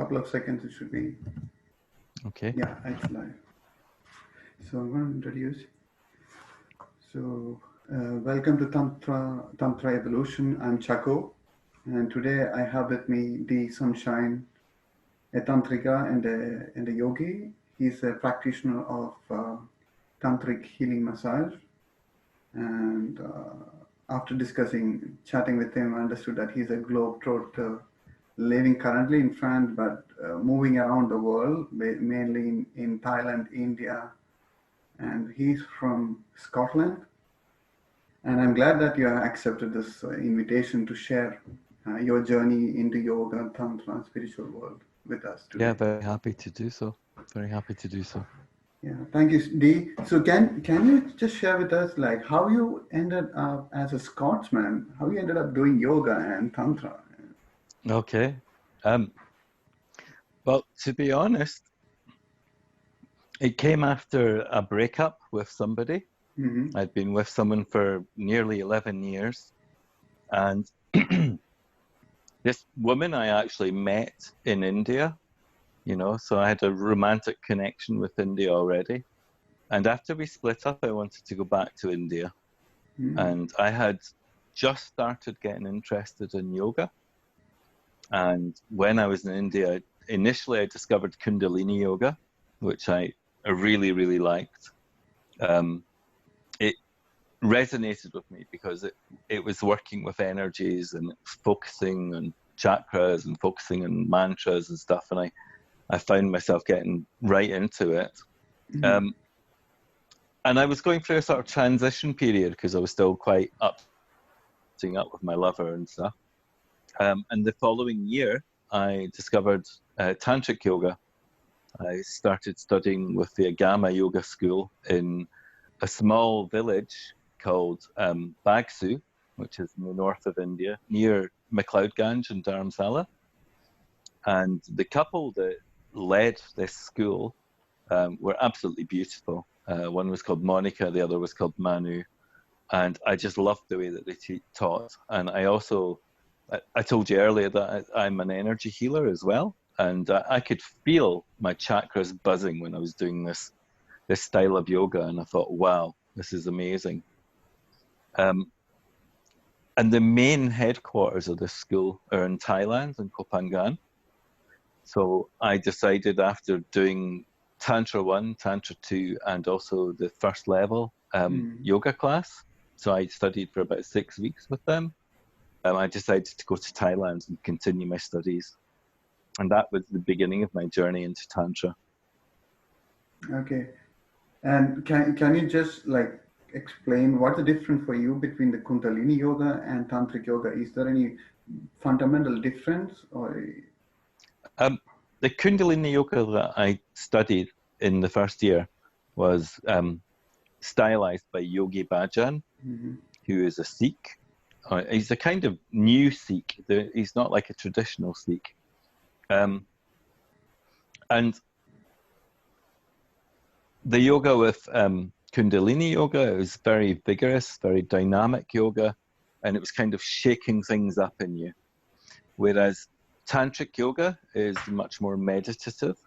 couple of seconds it should be. Okay. Yeah, it's live. So I'm going to introduce. So welcome to Tantra Evolution. I'm Chacko, and today I have with me Dee Sunshine, a tantrika and a yogi. He's a practitioner of tantric healing massage, and after chatting with him, I understood that he's a globetrotter, living currently in France, but moving around the world, mainly in Thailand, India, and he's from Scotland. And I'm glad that you have accepted this invitation to share your journey into yoga, tantra, and spiritual world with us today. Yeah, very happy to do so. Very happy to do so. Yeah, thank you, Dee. So can you just share with us like how you ended up as a Scotsman, how you ended up doing yoga and tantra? Okay. Well, to be honest, it came after a breakup with somebody. Mm-hmm. I'd been with someone for nearly 11 years. And this woman I actually met in India, you know, so I had a romantic connection with India already. And after we split up, I wanted to go back to India. Mm-hmm. And I had just started getting interested in yoga. And when I was in India, initially I discovered Kundalini Yoga, which I really, really liked. It resonated with me because it was working with energies and focusing on chakras and focusing on mantras and stuff. And I found myself getting right into it. Mm-hmm. And I was going through a sort of transition period because I was still quite up with my lover and stuff. And the following year, I discovered Tantric Yoga. I started studying with the Agama Yoga School in a small village called Bagsu, which is in the north of India, near McLeodganj and Dharamsala. And the couple that led this school were absolutely beautiful. One was called Monica, the other was called Manu. And I just loved the way that they taught. And I also, I told you earlier that I'm an energy healer as well. And I could feel my chakras buzzing when I was doing this style of yoga. And I thought, wow, this is amazing. And the main headquarters of this school are in Thailand, in Koh Phangan. So I decided after doing Tantra 1, Tantra 2, and also the first level yoga class, so I studied for about 6 weeks with them, I decided to go to Thailand and continue my studies. And that was the beginning of my journey into Tantra. Okay. And can you just like explain what's the difference for you between the Kundalini Yoga and Tantric Yoga? Is there any fundamental difference or? The Kundalini Yoga that I studied in the first year was stylized by Yogi Bhajan, who is a Sikh. He's a kind of new Sikh. He's not like a traditional Sikh. And the yoga with Kundalini Yoga is very vigorous, very dynamic yoga, and it was kind of shaking things up in you. Whereas Tantric Yoga is much more meditative.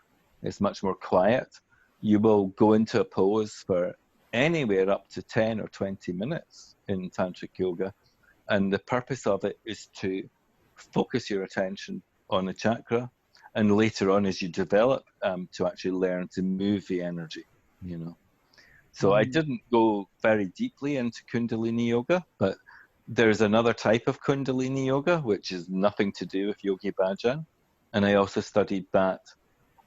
It's much more quiet. You will go into a pose for anywhere up to 10 or 20 minutes in Tantric Yoga. And the purpose of it is to focus your attention on a chakra. And later on, as you develop, to actually learn to move the energy, you know. So I didn't go very deeply into Kundalini Yoga, but there's another type of Kundalini Yoga, which is nothing to do with Yogi Bhajan. And I also studied that.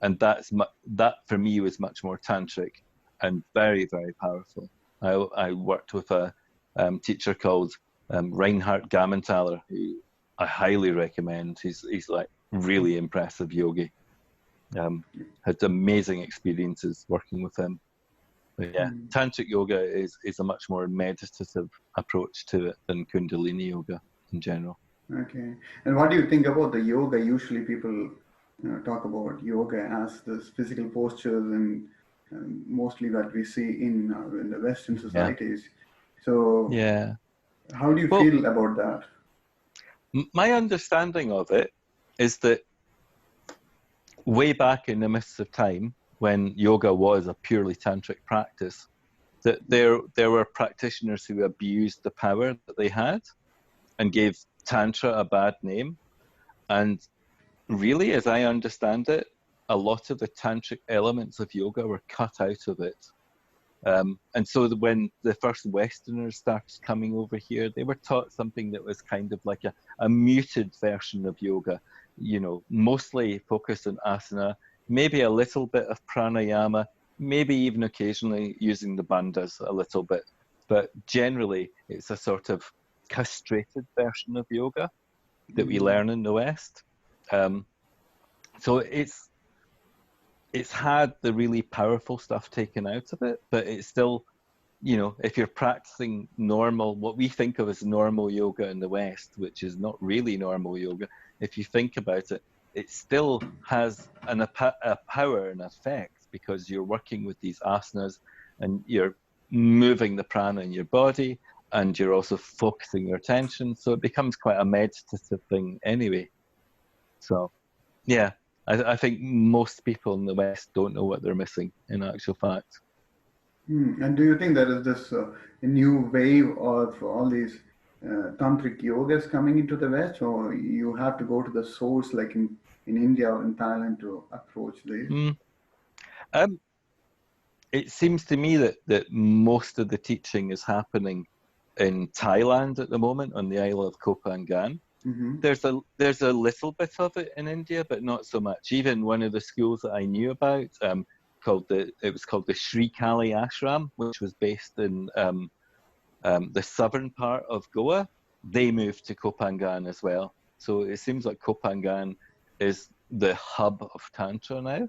And that for me was much more tantric and very, very powerful. I worked with a teacher called Reinhard Gammenthaler, who I highly recommend. He's like really impressive yogi. Had amazing experiences working with him. But yeah, Tantric Yoga is a much more meditative approach to it than Kundalini Yoga in general. Okay. And what do you think about the yoga? Usually people talk about yoga as this physical postures and mostly what we see in the Western societies. Yeah. So yeah, how do you feel about that? My understanding of it is that way back in the mists of time, when yoga was a purely tantric practice, that there were practitioners who abused the power that they had and gave Tantra a bad name. And really, as I understand it, a lot of the tantric elements of yoga were cut out of it. And so when the first Westerners started coming over here, they were taught something that was kind of like a muted version of yoga, mostly focused on asana, maybe a little bit of pranayama, maybe even occasionally using the bandhas a little bit. But generally, it's a sort of castrated version of yoga that we learn in the West. So it's had the really powerful stuff taken out of it, but it's still, if you're practicing normal, what we think of as normal yoga in the West, which is not really normal yoga, if you think about it, it still has a power and effect, because you're working with these asanas and you're moving the prana in your body, and you're also focusing your attention. So it becomes quite a meditative thing anyway. So, yeah. I think most people in the West don't know what they're missing, in actual fact. And do you think there is this a new wave of all these tantric yogas coming into the West, or you have to go to the source, like in India or in Thailand, to approach this? It seems to me that most of the teaching is happening in Thailand at the moment, on the Isle of Koh Phangan. Mm-hmm. There's a little bit of it in India, but not so much. Even one of the schools that I knew about, it was called the Sri Kali Ashram, which was based in the southern part of Goa. They moved to Koh Phangan as well. So it seems like Koh Phangan is the hub of Tantra now.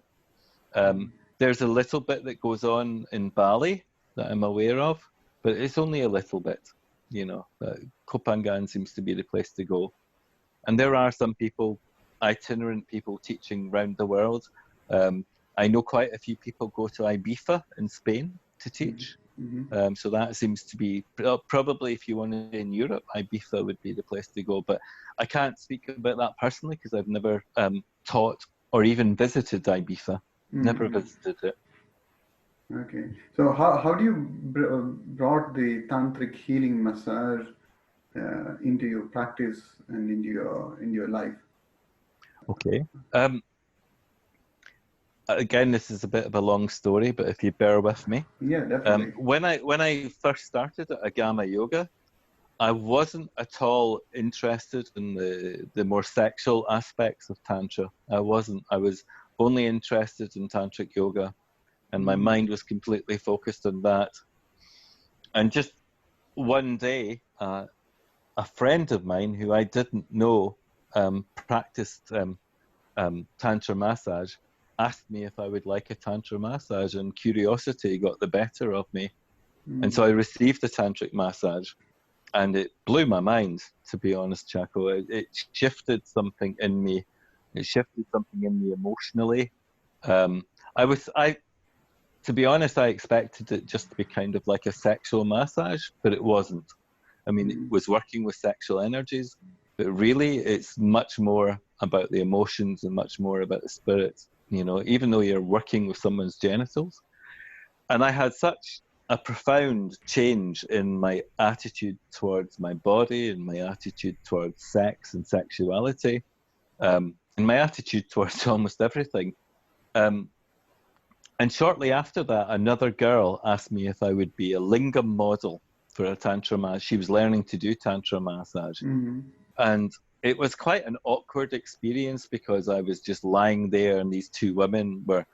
There's a little bit that goes on in Bali that I'm aware of, but it's only a little bit. Koh Phangan seems to be the place to go. And there are some people, itinerant people, teaching around the world. I know quite a few people go to Ibiza in Spain to teach. Mm-hmm. So that seems to be, probably if you want to in Europe, Ibiza would be the place to go. But I can't speak about that personally, because I've never taught or even visited Ibiza. Never visited it. Okay. So how do you brought the tantric healing massage into your practice and into your life? Okay. Again, this is a bit of a long story, but if you bear with me. Yeah, definitely. When I first started at Agama Yoga, I wasn't at all interested in the more sexual aspects of Tantra. I wasn't. I was only interested in Tantric Yoga, and my mind was completely focused on that. And just one day, a friend of mine who I didn't know practiced Tantra massage asked me if I would like a Tantra massage, and curiosity got the better of me. And so I received the Tantric massage, and it blew my mind, to be honest, Chacko. It shifted something in me. It shifted something in me emotionally. To be honest, I expected it just to be kind of like a sexual massage, but it wasn't. I mean, it was working with sexual energies, but really it's much more about the emotions and much more about the spirit, even though you're working with someone's genitals. And I had such a profound change in my attitude towards my body and my attitude towards sex and sexuality, and my attitude towards almost everything. And shortly after that, another girl asked me if I would be a lingam model for a Tantra massage. She was learning to do Tantra massage. And it was quite an awkward experience, because I was just lying there and these two women were,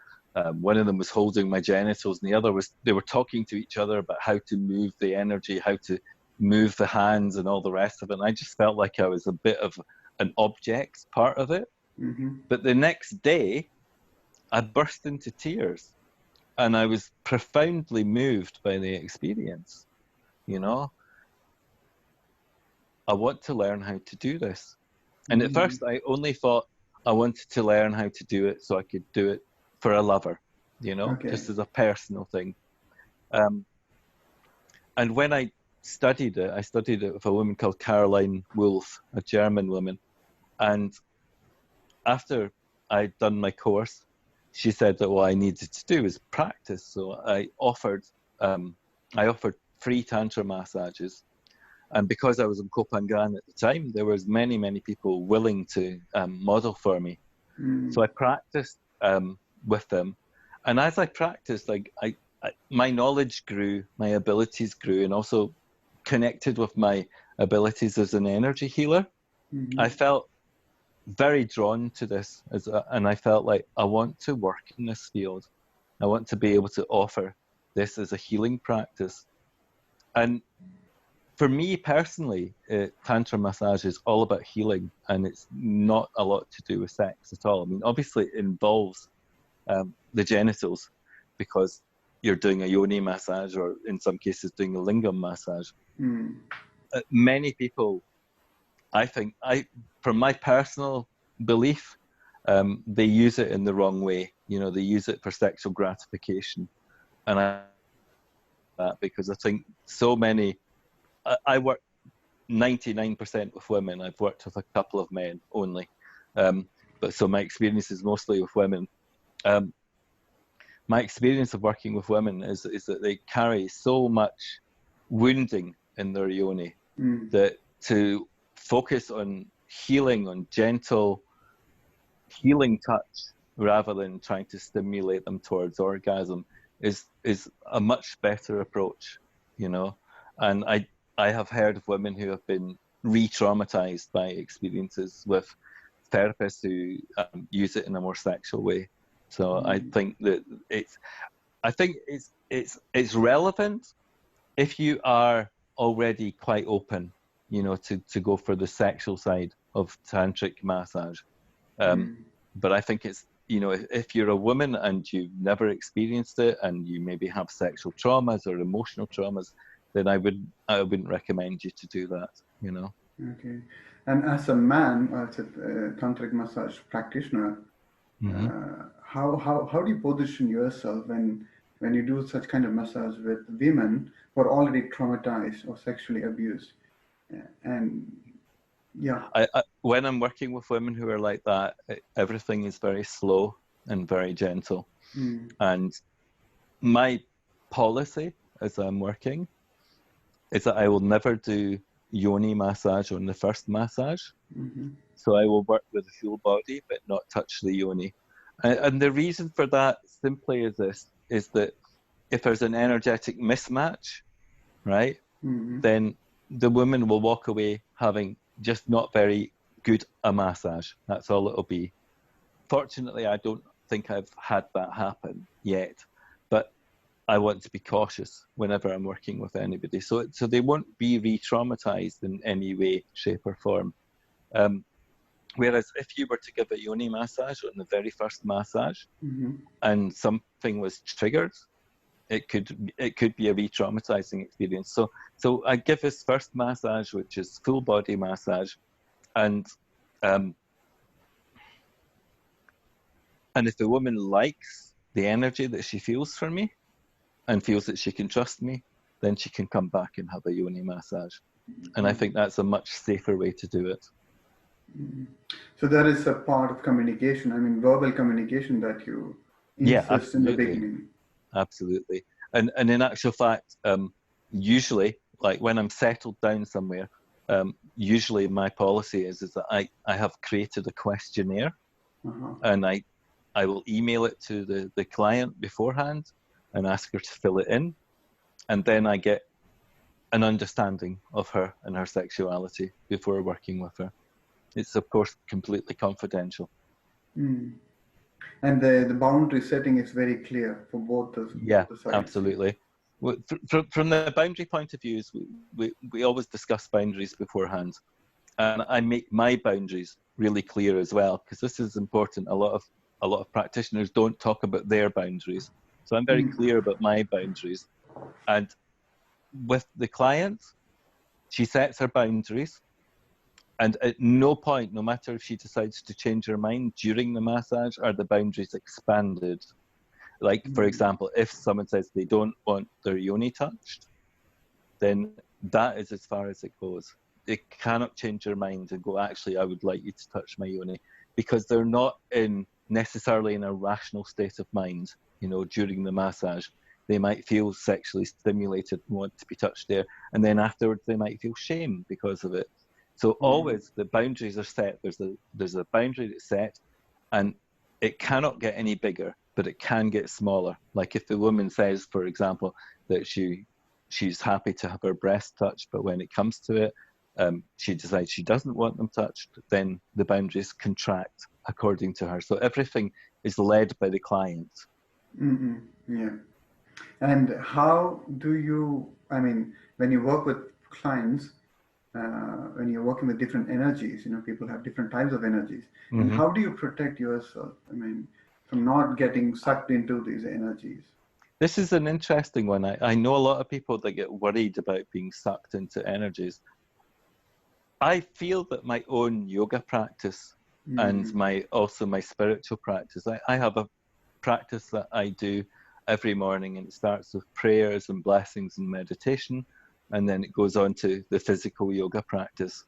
one of them was holding my genitals and the other they were talking to each other about how to move the energy, how to move the hands and all the rest of it. And I just felt like I was a bit of an object part of it. But the next day, I burst into tears, and I was profoundly moved by the experience. I want to learn how to do this. And at first I only thought I wanted to learn how to do it so I could do it for a lover, just as a personal thing. And when I studied it with a woman called Caroline Wolf, a German woman. And after I'd done my course, she said that what I needed to do was practice. So I offered free Tantra massages. And because I was in Kopangan at the time, there was many people willing to model for me. So I practiced with them. And as I practiced, like my knowledge grew, my abilities grew, and also connected with my abilities as an energy healer. I felt very drawn to this, and I felt like I want to work in this field. I want to be able to offer this as a healing practice. And for me personally, Tantra massage is all about healing, and it's not a lot to do with sex at all. I mean, obviously it involves the genitals, because you're doing a yoni massage, or in some cases doing a lingam massage. Many people, I think, from my personal belief, they use it in the wrong way. You know, they use it for sexual gratification, and because I think so many. I work 99% with women. I've worked with a couple of men only, but so my experience is mostly with women. My experience of working with women is that they carry so much wounding in their yoni that to focus on healing, on gentle healing touch, rather than trying to stimulate them towards orgasm, is a much better approach, you know. And I have heard of women who have been re-traumatized by experiences with therapists who use it in a more sexual way. So I think that it's relevant if you are already quite open, you know, to go for the sexual side of tantric massage. But I think it's, you know, if you're a woman and you've never experienced it, and you maybe have sexual traumas or emotional traumas, then I wouldn't recommend you to do that, you know. Okay. And as a man, as a tantric massage practitioner, how do you position yourself when you do such kind of massage with women who are already traumatized or sexually abused? And yeah, when I'm working with women who are like that, everything is very slow and very gentle. And my policy as I'm working is that I will never do yoni massage on the first massage. So I will work with the full body but not touch the yoni. And the reason for that simply is that if there's an energetic mismatch, right, then the woman will walk away having just not very good a massage. That's all it'll be. Fortunately, I don't think I've had that happen yet, but I want to be cautious whenever I'm working with anybody, so they won't be re-traumatized in any way, shape, or form. Whereas if you were to give a yoni massage on the very first massage, and something was triggered, it could be a re-traumatizing experience. So I give this first massage, which is full body massage, and if the woman likes the energy that she feels from me, and feels that she can trust me, then she can come back and have a yoni massage. And I think that's a much safer way to do it. So there is a part of communication, I mean, verbal communication that you insist in the beginning. Absolutely. And in actual fact, usually, like when I'm settled down somewhere, usually my policy is that I have created a questionnaire, and I will email it to the client beforehand and ask her to fill it in, and then I get an understanding of her and her sexuality before working with her. It's of course completely confidential. And the boundary setting is very clear for both the sides. Absolutely. From the boundary point of view, we always discuss boundaries beforehand, and I make my boundaries really clear as well, because this is important. A lot of practitioners don't talk about their boundaries. So I'm very clear about my boundaries. And with the client, she sets her boundaries. And at no point, no matter if she decides to change her mind during the massage, are the boundaries expanded. Like, for example, if someone says they don't want their yoni touched, then that is as far as it goes. They cannot change their mind and go, actually, I would like you to touch my yoni, because they're not in necessarily in a rational state of mind, during the massage. They might feel sexually stimulated and want to be touched there, and then afterwards they might feel shame because of it. So always the boundaries are set. There's a boundary that's set, and it cannot get any bigger, but it can get smaller. Like if the woman says, for example, that she's happy to have her breast touched, but when it comes to it, she decides she doesn't want them touched, then the boundaries contract according to her. So everything is led by the client. Yeah. And how do you, when you work with clients, when you're working with different energies, people have different types of energies. And how do you protect yourself, from not getting sucked into these energies? This is an interesting one. I know a lot of people that get worried about being sucked into energies. I feel that my own yoga practice and my spiritual practice, I have a practice that I do every morning, and it starts with prayers and blessings and meditation, and then it goes on to the physical yoga practice.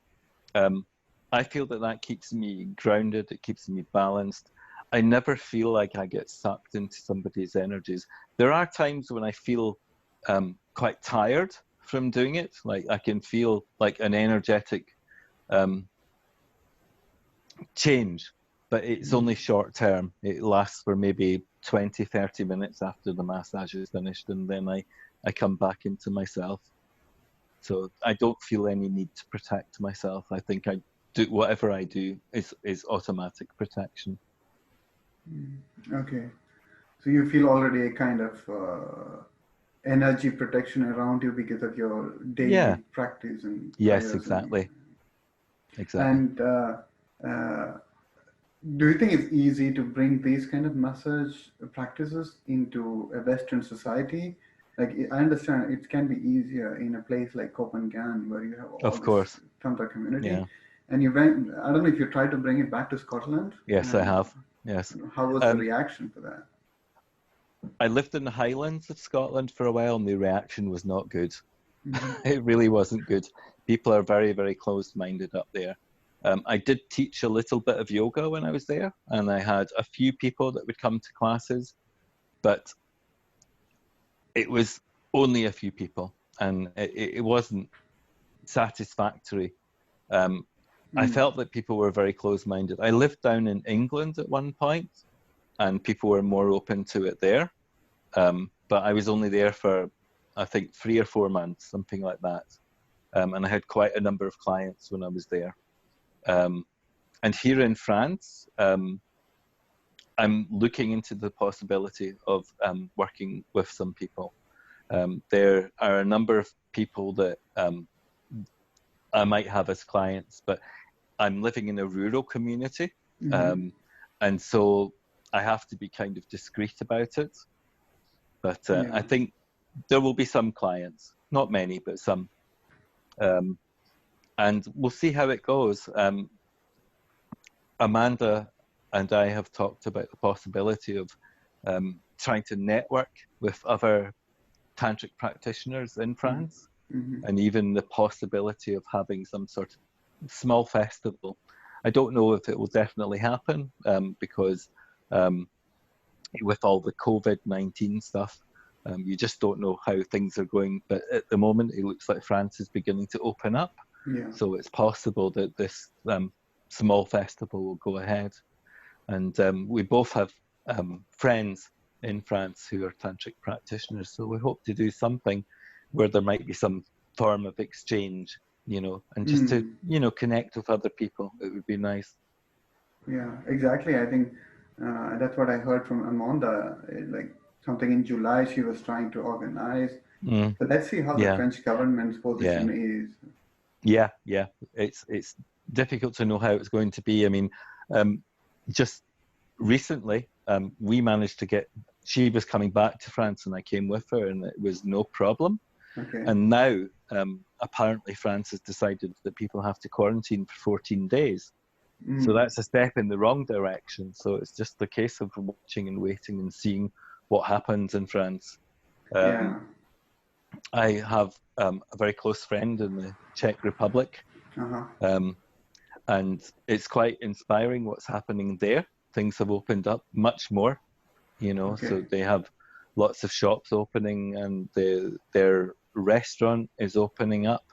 I feel that keeps me grounded, it keeps me balanced. I never feel like I get sucked into somebody's energies. There are times when I feel quite tired from doing it. Like I can feel like an energetic change, but it's only short term. It lasts for maybe 20, 30 minutes after the massage is finished, and then I come back into myself. So I don't feel any need to protect myself. I think I do whatever I do is automatic protection. Okay. So you feel already a kind of energy protection around you because of your daily practice and yes, exactly. And do you think it's easy to bring these kind of massage practices into a Western society? Like, I understand it can be easier in a place like Copenhagen, where you have all this Tantra community. Yeah. And you went, I don't know if you tried to bring it back to Scotland. Yes, I have. Yes. How was the reaction for that? I lived in the Highlands of Scotland for a while, and the reaction was not good. It really wasn't good. People are very, very closed-minded up there. I did teach a little bit of yoga when I was there, and I had a few people that would come to classes, but it was only a few people, and it wasn't satisfactory. I felt that people were very closed-minded. I lived down in England at one point, and people were more open to it there. But I was only there for, I think, 3 or 4 months, something like that. And I had quite a number of clients when I was there. And here in France, I'm looking into the possibility of working with some people. There are a number of people that I might have as clients, but I'm living in a rural community. And so I have to be kind of discreet about it. But I think there will be some clients, not many, but some. And we'll see how it goes. Amanda and I have talked about the possibility of trying to network with other tantric practitioners in France, and even the possibility of having some sort of small festival. I don't know if it will definitely happen because with all the COVID-19 stuff, you just don't know how things are going. But at the moment, it looks like France is beginning to open up. So it's possible that this small festival will go ahead. And we both have friends in France who are tantric practitioners. So we hope to do something where there might be some form of exchange, and just to, connect with other people. It would be nice. Yeah, exactly. I think that's what I heard from Amanda. Like something in July she was trying to organize. But let's see how the French government's position is. Yeah. It's difficult to know how it's going to be. I mean, just recently, we managed to she was coming back to France and I came with her, and it was no problem. Okay. And now, apparently France has decided that people have to quarantine for 14 days. So that's a step in the wrong direction. So it's just the case of watching and waiting and seeing what happens in France. I have a very close friend in the Czech Republic, and it's quite inspiring what's happening there. things have opened up much more, you know, so they have lots of shops opening, and their restaurant is opening up.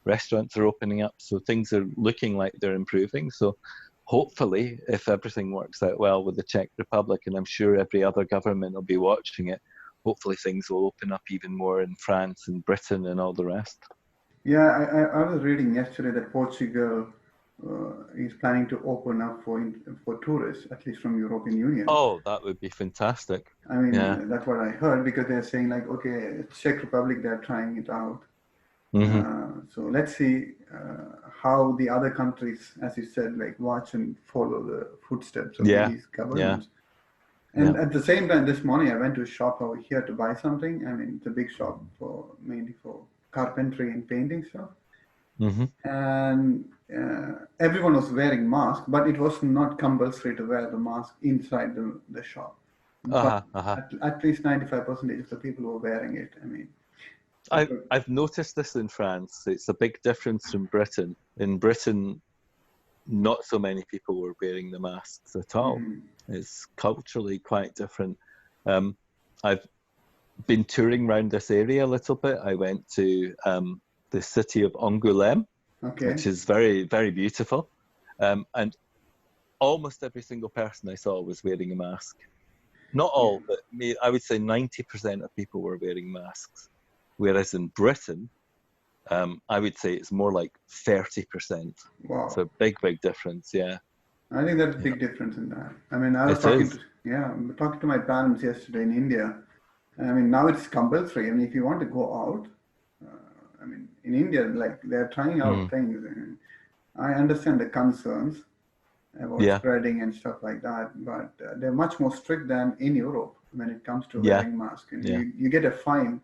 Restaurants are opening up, so things are looking like they're improving. So hopefully, if everything works out well with the Czech Republic, and I'm sure every other government will be watching it, hopefully things will open up even more in France and Britain and all the rest. Yeah, I was reading yesterday that Portugal is planning to open up for tourists, at least from European Union. Oh, that would be fantastic. I mean, yeah. That's what I heard, because they're saying like, okay, Czech Republic, they're trying it out. So let's see how the other countries, as you said, like watch and follow the footsteps of these governments. And at the same time, this morning I went to a shop over here to buy something. I mean, it's a big shop mainly for carpentry and painting stuff. And everyone was wearing masks, but it was not compulsory to wear the mask inside the shop. At least 95% of the people were wearing it. I mean, I've noticed this in France. It's a big difference from Britain. In Britain, not so many people were wearing the masks at all. It's culturally quite different. I've been touring around this area a little bit. I went to the city of Angoulême, which is very, very beautiful. And almost every single person I saw was wearing a mask. Not all, but I would say 90% of people were wearing masks. Whereas in Britain, I would say it's more like 30%. Wow. So big, big difference, yeah. I think that's a big difference in that. I mean, I was talking to my parents yesterday in India. I mean, now it's compulsory. I mean, if you want to go out, I mean, in India, like they're trying out things. And I understand the concerns about spreading and stuff like that, but they're much more strict than in Europe when it comes to wearing masks. And you get a fine.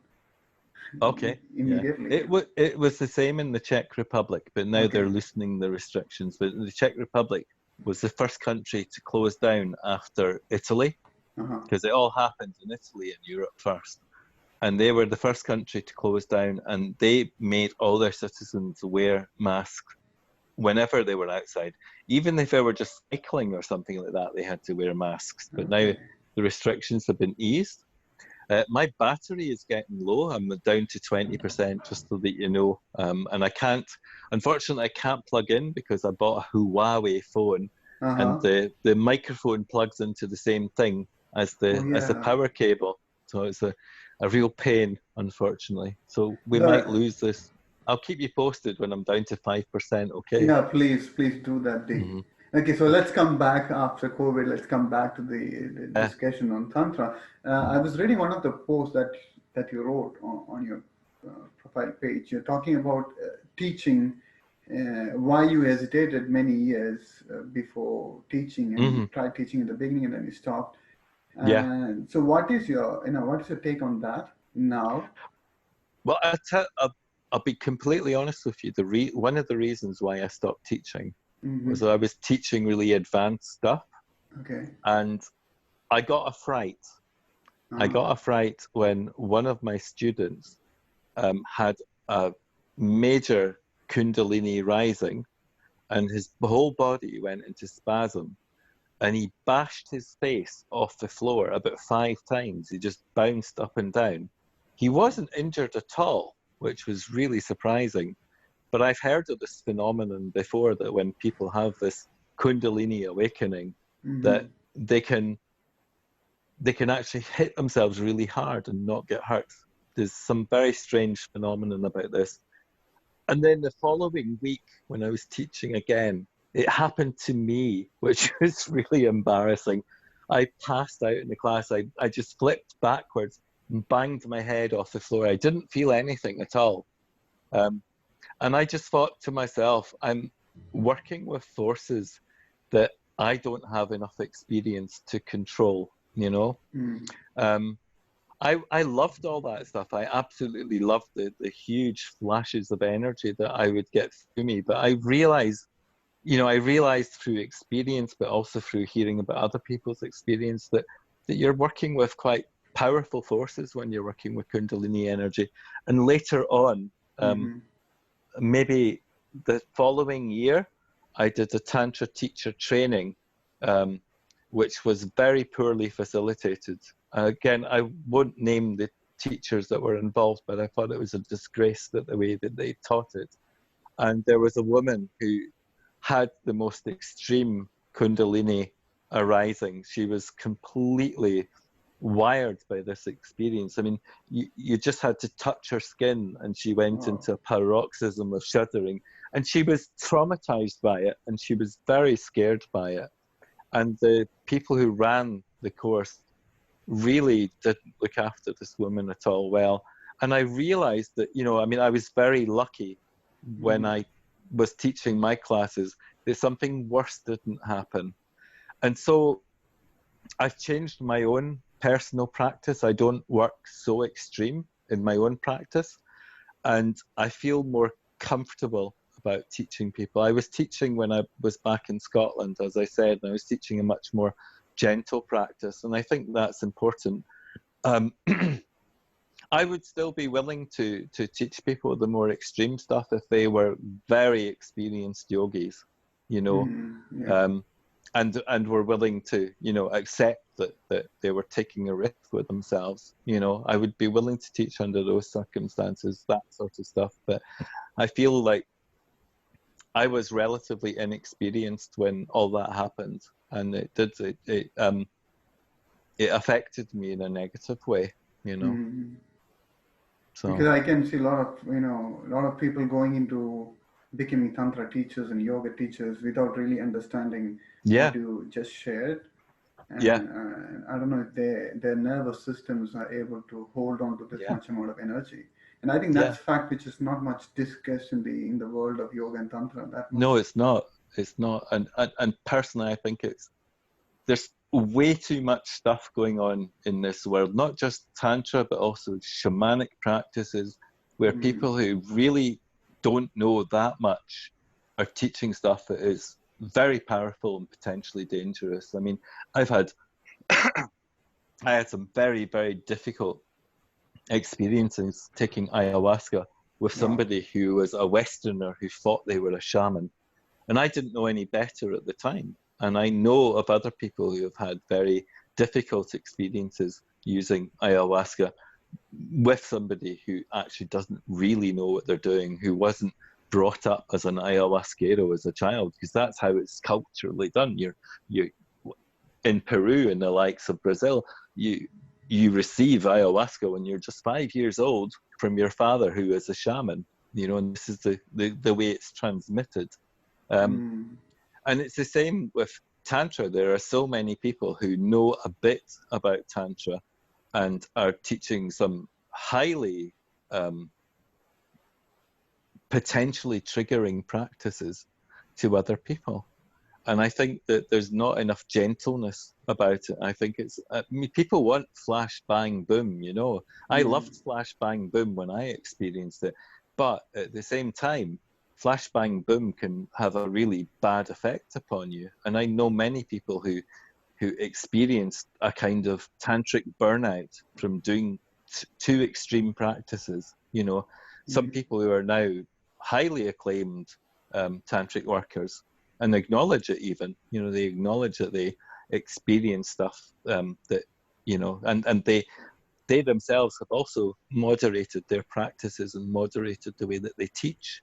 Immediately. It was the same in the Czech Republic, but now they're loosening the restrictions. But the Czech Republic was the first country to close down after Italy, because it all happened in Italy and Europe first. And they were the first country to close down, and they made all their citizens wear masks whenever they were outside. Even if they were just cycling or something like that, they had to wear masks. But now the restrictions have been eased. My battery is getting low. I'm down to 20%, just so that you know. And unfortunately, I can't plug in because I bought a Huawei phone, and the microphone plugs into the same thing as the power cable. So it's a real pain, unfortunately. So we might lose this. I'll keep you posted when I'm down to 5%, okay? Yeah, please do that, Dee. Okay, so let's come back after COVID. Let's come back to the discussion on Tantra. I was reading one of the posts that you wrote on your profile page. You're talking about teaching, why you hesitated many years before teaching, and you tried teaching in the beginning and then you stopped. And so what is your take on that now? Well, I'll be completely honest with you. One of the reasons why I stopped teaching was I was teaching really advanced stuff. And I got a fright. I got a fright when one of my students had a major Kundalini rising, and his whole body went into spasm, and he bashed his face off the floor about 5 times. He just bounced up and down. He wasn't injured at all, which was really surprising. But I've heard of this phenomenon before, that when people have this Kundalini awakening, that they can actually hit themselves really hard and not get hurt. There's some very strange phenomenon about this. And then the following week, when I was teaching again, it happened to me, which was really embarrassing. I passed out in the class. I just flipped backwards and banged my head off the floor. I didn't feel anything at all. And I just thought to myself, I'm working with forces that I don't have enough experience to control, you know? I loved all that stuff. I absolutely loved the huge flashes of energy that I would get through me. But I realized through experience, but also through hearing about other people's experience, that you're working with quite powerful forces when you're working with Kundalini energy. And later on, maybe the following year, I did a Tantra teacher training which was very poorly facilitated. Again, I won't name the teachers that were involved, but I thought it was a disgrace that the way that they taught it. And there was a woman who had the most extreme Kundalini arising. She was completely wired by this experience. I mean, you just had to touch her skin and she went into a paroxysm of shuddering, and she was traumatized by it, and she was very scared by it. And the people who ran the course really didn't look after this woman at all well. And I realized that, you know, I mean, I was very lucky when I was teaching my classes that something worse didn't happen. And so I've changed my own personal practice. I don't work so extreme in my own practice, and I feel more comfortable about teaching people. I was teaching when I was back in Scotland, as I said, and I was teaching a much more gentle practice, and I think that's important. I would still be willing to teach people the more extreme stuff if they were very experienced yogis, you know, and were willing to, you know, accept that they were taking a risk with themselves. You know, I would be willing to teach under those circumstances, that sort of stuff. But I feel like I was relatively inexperienced when all that happened, and it affected me in a negative way, you know. So, because I can see a lot of people going into becoming tantra teachers and yoga teachers without really understanding what you just shared. And I don't know if their nervous systems are able to hold on to this much amount of energy. And I think that's a fact which is not much discussed in the world of yoga and tantra. That much. No, it's not. It's not. And personally, I think there's way too much stuff going on in this world, not just tantra, but also shamanic practices, where people who really don't know that much are teaching stuff that is very powerful and potentially dangerous. I mean, I had some very, very difficult experiences taking ayahuasca with somebody who was a Westerner who thought they were a shaman. And I didn't know any better at the time. And I know of other people who have had very difficult experiences using ayahuasca with somebody who actually doesn't really know what they're doing, who wasn't brought up as an ayahuasquero as a child, because that's how it's culturally done. You're in Peru and the likes of Brazil, you receive ayahuasca when you're just 5 years old from your father, who is a shaman, you know, and this is the way it's transmitted. And it's the same with Tantra. There are so many people who know a bit about Tantra and are teaching some highly potentially triggering practices to other people. And I think that there's not enough gentleness about it. I think people want flash, bang, boom, you know. I loved flash, bang, boom when I experienced it. But at the same time, flash, bang, boom can have a really bad effect upon you. And I know many people who experienced a kind of tantric burnout from doing two extreme practices. You know, some people who are now highly acclaimed tantric workers and acknowledge it even. You know, they acknowledge that they experience stuff that, you know, and they themselves have also moderated their practices and moderated the way that they teach.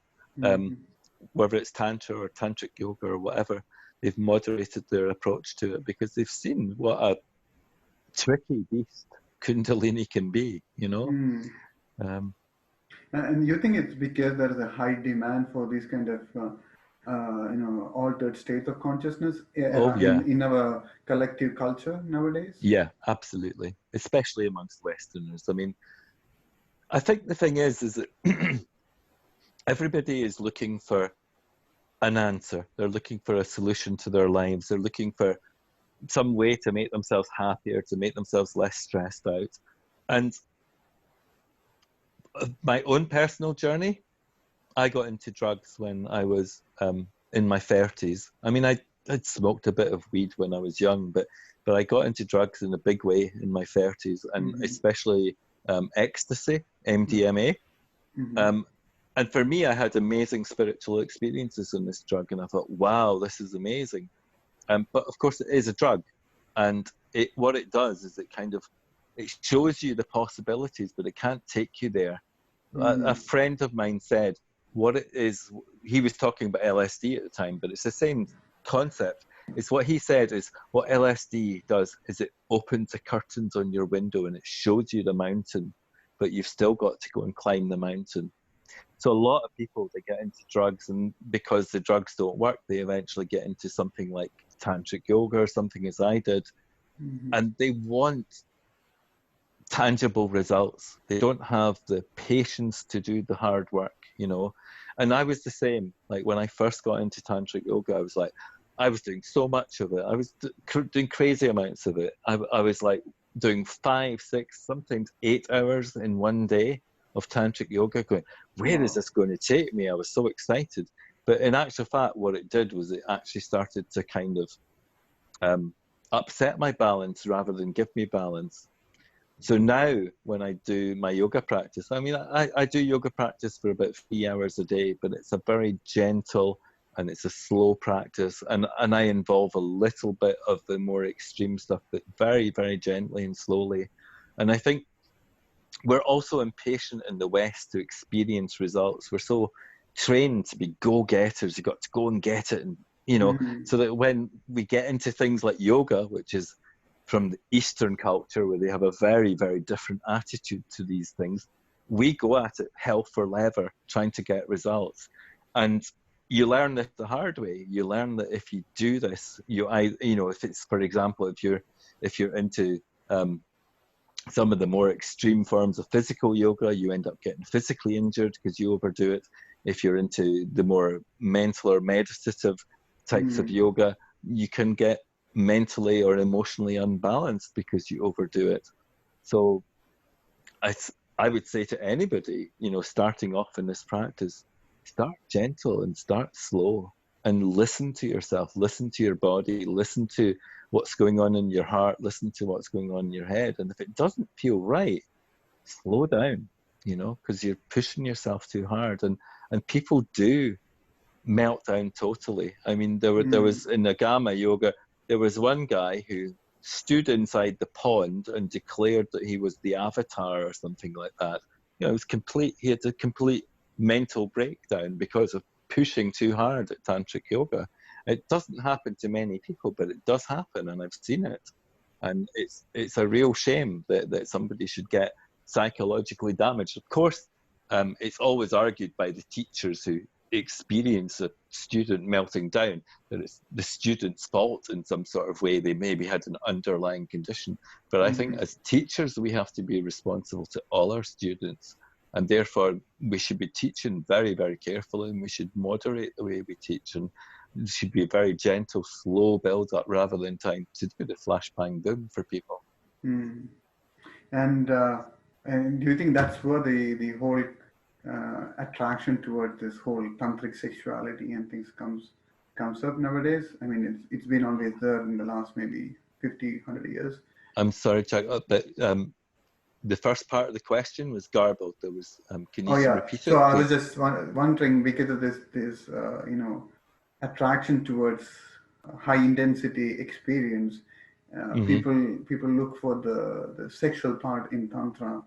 Whether it's Tantra or Tantric Yoga or whatever, they've moderated their approach to it because they've seen what a tricky beast Kundalini can be, you know. And you think it's because there is a high demand for these kind of altered states of consciousness in our collective culture nowadays? Yeah, absolutely, especially amongst Westerners. I mean, I think the thing is that everybody is looking for an answer. They're looking for a solution to their lives. They're looking for some way to make themselves happier, to make themselves less stressed out. And my own personal journey, I got into drugs when I was in my 30s. I mean, I'd smoked a bit of weed when I was young, but I got into drugs in a big way in my 30s, and especially ecstasy, MDMA. And for me, I had amazing spiritual experiences in this drug, and I thought, wow, this is amazing. But of course, it is a drug. And what it does is it shows you the possibilities, but it can't take you there. A friend of mine said what it is, he was talking about LSD at the time, but it's the same concept. It's what he said is what LSD does is it opens the curtains on your window and it shows you the mountain, but you've still got to go and climb the mountain. So a lot of people, they get into drugs, and because the drugs don't work, they eventually get into something like Tantric Yoga or something, as I did, and they want tangible results. They don't have the patience to do the hard work, you know. And I was the same. Like when I first got into Tantric Yoga, I was like, I was doing so much of it. I was doing crazy amounts of it. I was like doing 5, 6, sometimes 8 hours in one day of Tantric Yoga, going, where is this going to take me? I was so excited. But in actual fact, what it did was it actually started to kind of upset my balance rather than give me balance. So now when I do my yoga practice, I mean, I do yoga practice for about 3 hours a day, but it's a very gentle and it's a slow practice. And I involve a little bit of the more extreme stuff, but very, very gently and slowly. And I think we're also impatient in the West to experience results. We're so trained to be go-getters. You've got to go and get it. And, you know, so that when we get into things like yoga, which is from the Eastern culture where they have a very, very different attitude to these things, we go at it hell for leather, trying to get results. And you learn this the hard way. You learn that if you do this, you know, if it's, for example, if you're into some of the more extreme forms of physical yoga, you end up getting physically injured because you overdo it. If you're into the more mental or meditative types of yoga, you can get mentally or emotionally unbalanced because you overdo it. So I would say to anybody, you know, starting off in this practice, start gentle and start slow and listen to yourself, listen to your body, listen to what's going on in your heart, listen to what's going on in your head. And if it doesn't feel right, slow down, you know, because you're pushing yourself too hard. And people do melt down totally. I mean, there was in Agama yoga, there was one guy who stood inside the pond and declared that he was the avatar or something like that. You know, he had a complete mental breakdown because of pushing too hard at Tantric Yoga. It doesn't happen to many people, but it does happen, and I've seen it. And it's a real shame that somebody should get psychologically damaged. Of course, it's always argued by the teachers who experience a student melting down that it's the student's fault in some sort of way. They maybe had an underlying condition. But I think as teachers, we have to be responsible to all our students. And therefore, we should be teaching very, very carefully, and we should moderate the way we teach. And it should be a very gentle, slow build up rather than trying to do the flash bang boom for people. And do you think that's where the whole attraction toward this whole tantric sexuality and things comes up nowadays? I mean, it's been always there in the last maybe 50, 100 years. I'm sorry, Chuck, but the first part of the question was garbled. There was, can you repeat it? So I was just wondering, because of this you know, attraction towards high intensity experience, people look for the sexual part in Tantra.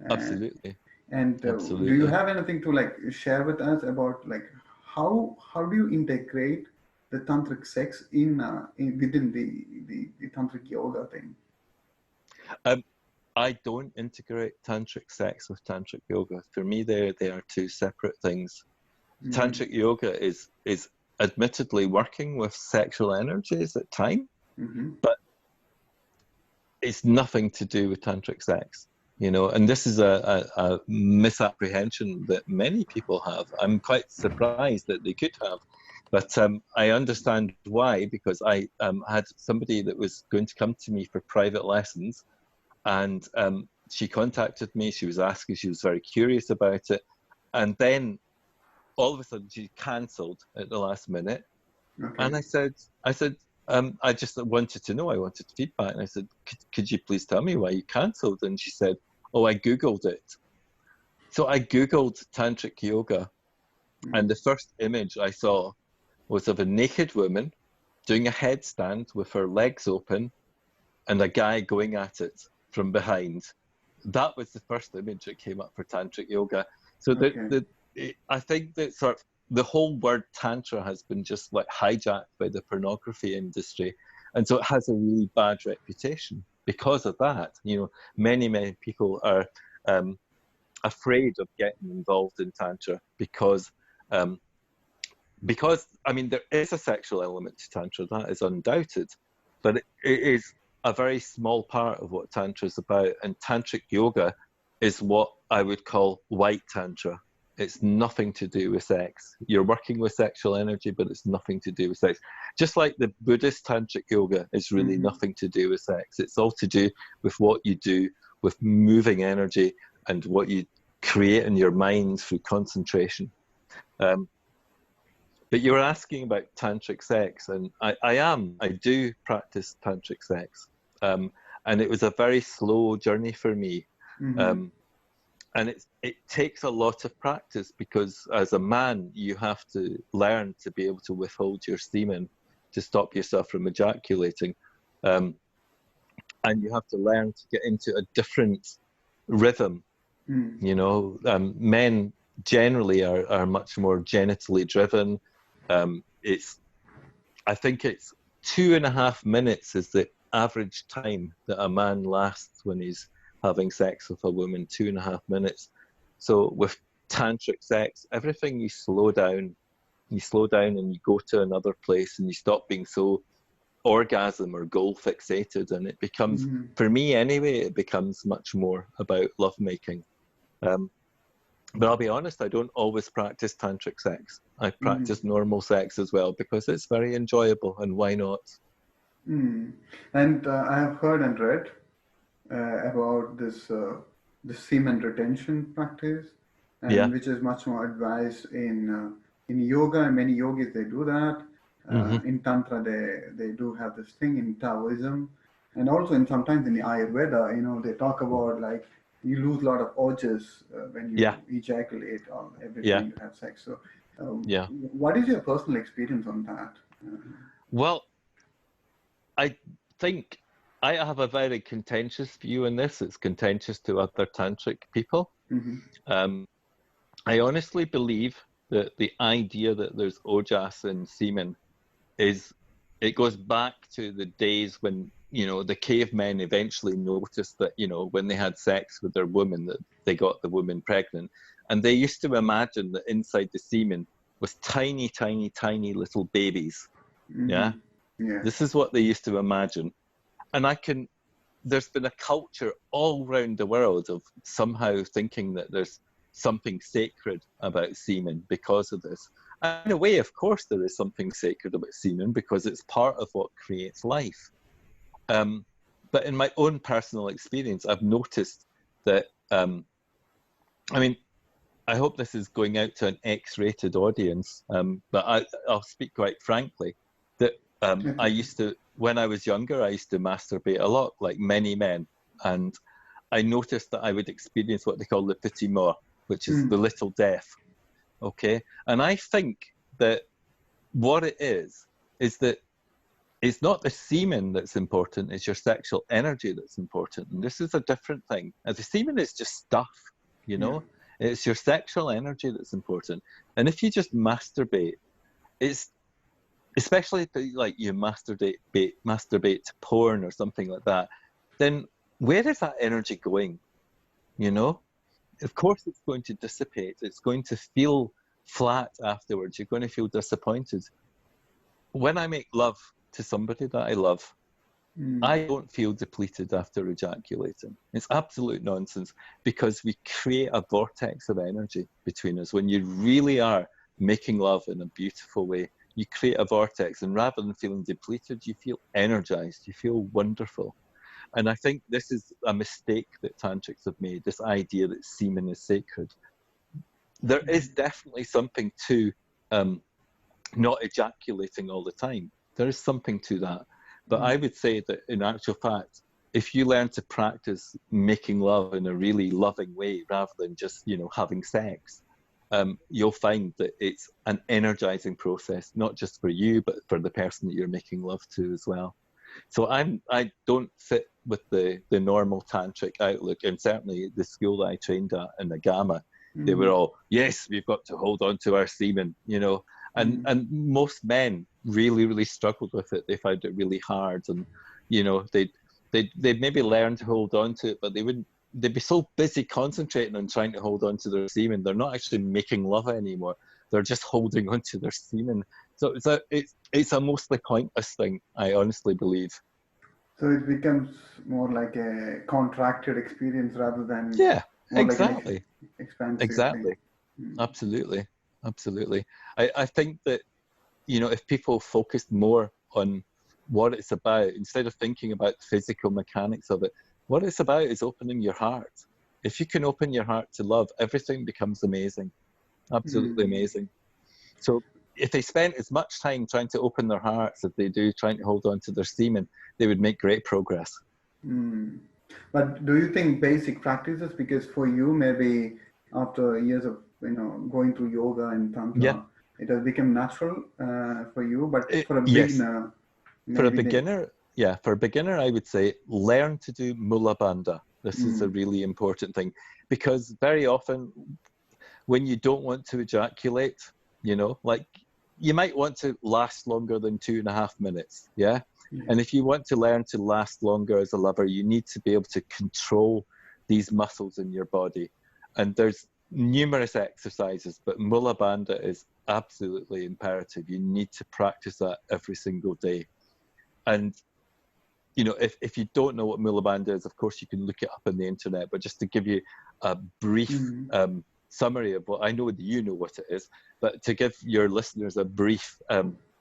Absolutely. And Absolutely. Do you have anything to like share with us about like how do you integrate the tantric sex in within the tantric yoga thing? I don't integrate tantric sex with tantric yoga. For me, they are two separate things. Tantric yoga is admittedly working with sexual energies at time, but it's nothing to do with tantric sex. You know, and this is a misapprehension that many people have. I'm quite surprised that they could have, but I understand why, because I had somebody that was going to come to me for private lessons, and she contacted me. She was asking, she was very curious about it, and then all of a sudden she cancelled at the last minute. And I said, I just wanted to know. I wanted feedback, and I said, could you please tell me why you cancelled? And she said, oh, I Googled it. So I Googled Tantric Yoga, and the first image I saw was of a naked woman doing a headstand with her legs open and a guy going at it from behind. That was the first image that came up for Tantric Yoga. So I think that sort of the whole word Tantra has been just like hijacked by the pornography industry. And so it has a really bad reputation because of that. You know, many people are afraid of getting involved in Tantra because, I mean, there is a sexual element to Tantra, that is undoubted, but it is a very small part of what Tantra is about. And Tantric Yoga is what I would call white Tantra. It's nothing to do with sex. You're working with sexual energy, but it's nothing to do with sex. Just like the Buddhist Tantric Yoga is really nothing to do with sex. It's all to do with what you do with moving energy and what you create in your mind through concentration. But you were asking about Tantric Sex, and I do practice Tantric Sex. And it was a very slow journey for me. And it takes a lot of practice, because as a man, you have to learn to be able to withhold your semen to stop yourself from ejaculating. And you have to learn to get into a different rhythm. You know, men generally are much more genitally driven. I think it's 2.5 minutes is the average time that a man lasts when he's having sex with a woman, 2.5 minutes. So with Tantric Sex, everything you slow down and you go to another place and you stop being so orgasm or goal fixated, and it becomes, for me anyway, it becomes much more about lovemaking. But I'll be honest, I don't always practice Tantric Sex. I practice normal sex as well, because it's very enjoyable, and why not? And I have heard and read about this semen retention practice, and which is much more advised in yoga, and many yogis they do that. In Tantra they do have this thing in Taoism, and also sometimes in the Ayurveda, you know, they talk about like you lose a lot of urges when you ejaculate on every time you have sex. So what is your personal experience on that? Well, I think I have a very contentious view on this. It's contentious to other tantric people. I honestly believe that the idea that there's ojas in semen it goes back to the days when, you know, the cavemen eventually noticed that, you know, when they had sex with their woman, that they got the woman pregnant. And they used to imagine that inside the semen was tiny, tiny, tiny little babies. This is what they used to imagine. And there's been a culture all around the world of somehow thinking that there's something sacred about semen because of this. And in a way, of course, there is something sacred about semen, because it's part of what creates life. But in my own personal experience, I've noticed that, I mean, I hope this is going out to an X-rated audience, but I'll speak quite frankly, that I used to, when I was younger, I used to masturbate a lot, like many men. And I noticed that I would experience what they call the petit mort, which is the little death. Okay. And I think that what it is that it's not the semen that's important, it's your sexual energy that's important. And this is a different thing. And the semen is just stuff, you know? It's your sexual energy that's important. And if you just masturbate, especially if like you masturbate to porn or something like that, then where is that energy going? You know? Of course it's going to dissipate. It's going to feel flat afterwards. You're going to feel disappointed. When I make love to somebody that I love, I don't feel depleted after ejaculating. It's absolute nonsense, because we create a vortex of energy between us. When you really are making love in a beautiful way, you create a vortex, and rather than feeling depleted, you feel energized, you feel wonderful. And I think this is a mistake that tantrics have made, this idea that semen is sacred. There is definitely something to not ejaculating all the time. There is something to that. But I would say that in actual fact, if you learn to practice making love in a really loving way, rather than just, you know, having sex, you'll find that it's an energizing process, not just for you, but for the person that you're making love to as well. So I don't fit with the normal tantric outlook, and certainly the school that I trained at in the Gamma, they were all, yes, we've got to hold on to our semen, you know, and most men really struggled with it. They found it really hard, and you know, they'd maybe learn to hold on to it, but they'd be so busy concentrating on trying to hold on to their semen, they're not actually making love anymore. They're just holding on to their semen. So it's a mostly pointless thing, I honestly believe. So it becomes more like a contracted experience rather than more exactly. like an expansive Exactly. thing. Absolutely. I think that, you know, if people focused more on what it's about, instead of thinking about the physical mechanics of it, what it's about is opening your heart. If you can open your heart to love, everything becomes amazing. Absolutely amazing. So if they spent as much time trying to open their hearts as they do trying to hold on to their semen, they would make great progress. But do you think basic practices, because for you, maybe after years of, you know, going through yoga and tantra, it has become natural for you, but for a beginner, for a beginner, I would say learn to do mula bandha. This is a really important thing, because very often when you don't want to ejaculate, you know, like you might want to last longer than 2.5 minutes. And if you want to learn to last longer as a lover, you need to be able to control these muscles in your body. And there's numerous exercises, but mula bandha is absolutely imperative. You need to practice that every single day. And, you know, if you don't know what mula bandha is, of course, you can look it up on the internet. But just to give you a brief summary of what I know, you know what it is, but to give your listeners a brief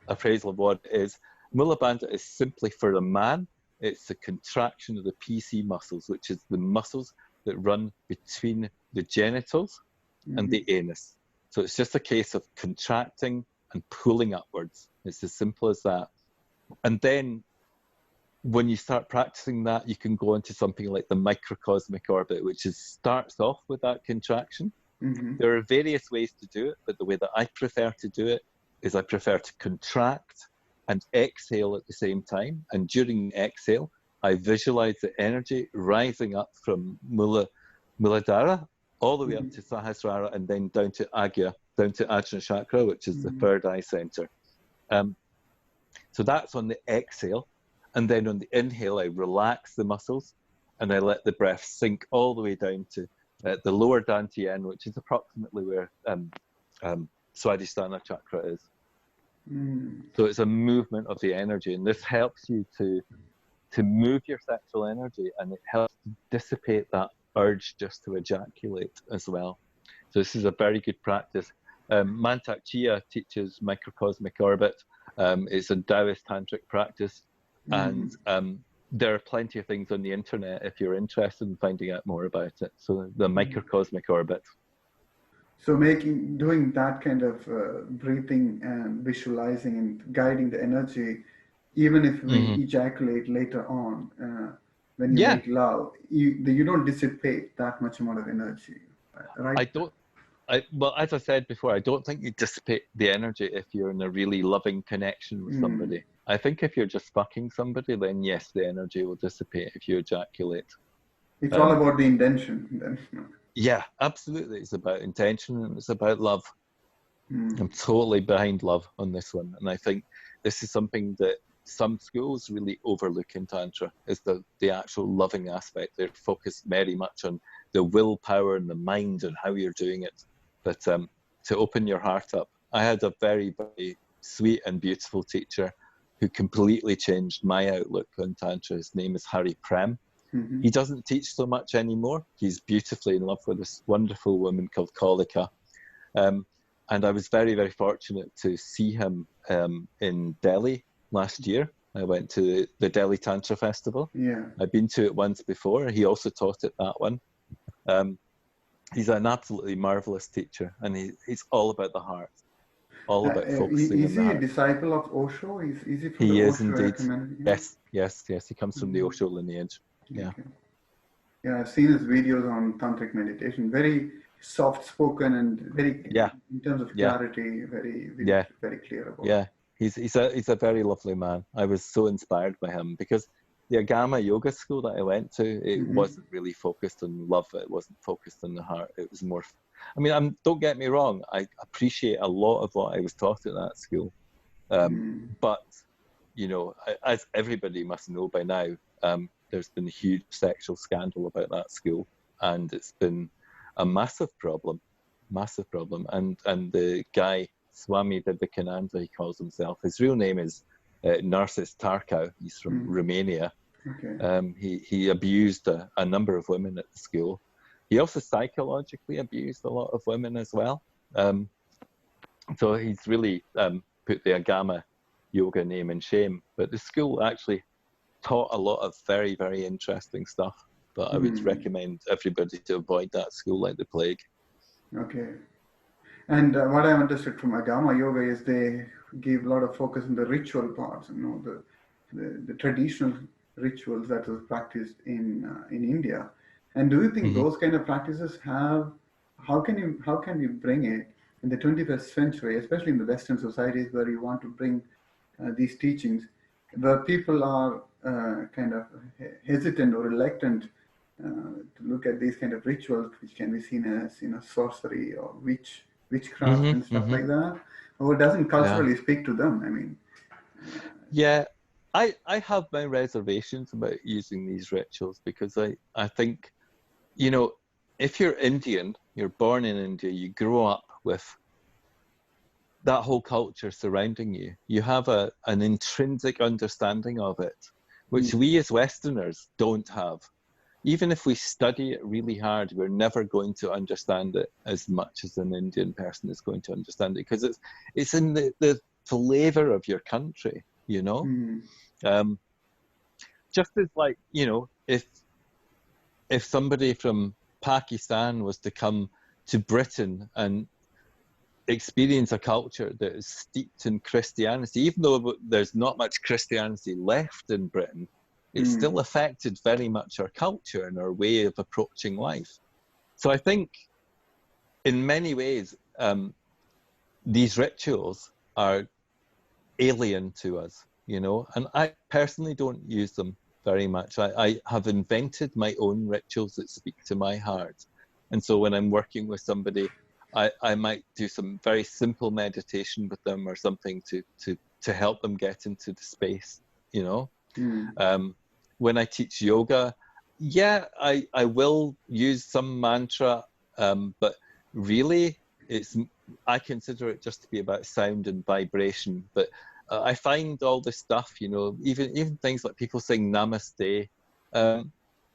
appraisal of what it is, mula bandha is simply, for a man, it's a contraction of the PC muscles, which is the muscles that run between the genitals and the anus. So it's just a case of contracting and pulling upwards. It's as simple as that. And then when you start practicing that, you can go into something like the microcosmic orbit, which starts off with that contraction. There are various ways to do it, but the way that I prefer to do it is I prefer to contract and exhale at the same time. And during the exhale, I visualize the energy rising up from Muladhara all the way up to Sahasrara, and then down to Agya, down to Ajna Chakra, which is the third eye center. So that's on the exhale. And then on the inhale, I relax the muscles and I let the breath sink all the way down to the lower dantian, which is approximately where Swadhisthana chakra is. So it's a movement of the energy, and this helps you to move your sexual energy, and it helps to dissipate that urge just to ejaculate as well. So this is a very good practice. Mantak Chia teaches microcosmic orbit. It's a Taoist tantric practice, and there are plenty of things on the internet if you're interested in finding out more about it. So the microcosmic orbit. So doing that kind of breathing and visualizing and guiding the energy, even if we ejaculate later on, when you make love, you don't dissipate that much amount of energy, right? Well, as I said before, I don't think you dissipate the energy if you're in a really loving connection with somebody. I think if you're just fucking somebody, then yes, the energy will dissipate if you ejaculate. It's all about the intention then. Yeah, absolutely. It's about intention and it's about love. I'm totally behind love on this one. And I think this is something that some schools really overlook in Tantra, is the actual loving aspect. They're focused very much on the willpower and the mind and how you're doing it. But to open your heart up. I had a very, very sweet and beautiful teacher who completely changed my outlook on Tantra. His name is Hari Prem. He doesn't teach so much anymore. He's beautifully in love with this wonderful woman called Kalika. And I was very, very fortunate to see him in Delhi last year. I went to the Delhi Tantra Festival. I've been to it once before. He also taught at that one. He's an absolutely marvelous teacher, and he's all about the heart, all about focusing on the heart. Is he a disciple of Osho? Is he from the He is Osho indeed. community? Yes. He comes from the Osho lineage. Yeah. Okay. Yeah, I've seen his videos on tantric meditation. Very soft spoken and very, in terms of clarity, very clear about it. he's a very lovely man. I was so inspired by him because the Agama yoga school that I went to, it wasn't really focused on love. It wasn't focused on the heart. It was more, I mean, don't get me wrong. I appreciate a lot of what I was taught at that school. But, you know, as everybody must know by now, there's been a huge sexual scandal about that school, and it's been a massive problem. And the guy, Swami Vivekananda, he calls himself. His real name is Narcis Tarkau. He's from Romania. Okay. He abused a number of women at the school. He also psychologically abused a lot of women as well. So he's really put the Agama yoga name in shame. But the school actually taught a lot of very, very interesting stuff. But I would recommend everybody to avoid that school like the plague. Okay. And what I understood from Agama yoga is they give a lot of focus on the ritual parts, you know, the traditional rituals that was practiced in India. And do you think those kind of practices have, how can you bring it in the 21st century, especially in the Western societies where you want to bring these teachings, where people are kind of hesitant or reluctant to look at these kind of rituals, which can be seen as, you know, sorcery or witchcraft and stuff like that, or doesn't culturally speak to them? I mean, yeah, I have my reservations about using these rituals because I think, you know, if you're Indian, you're born in India, you grow up with that whole culture surrounding you. You have an intrinsic understanding of it, which we as Westerners don't have. Even if we study it really hard, we're never going to understand it as much as an Indian person is going to understand it, because it's in the flavor of your country, you know? Just as, like, you know, if somebody from Pakistan was to come to Britain and experience a culture that is steeped in Christianity, even though there's not much Christianity left in Britain, it still affected very much our culture and our way of approaching life. So I think in many ways, these rituals are alien to us, you know, and I personally don't use them very much. I have invented my own rituals that speak to my heart. And so when I'm working with somebody, I might do some very simple meditation with them or something to help them get into the space, you know. When I teach yoga, I will use some mantra, but really I consider it just to be about sound and vibration. But I find all this stuff, you know, even things like people saying namaste,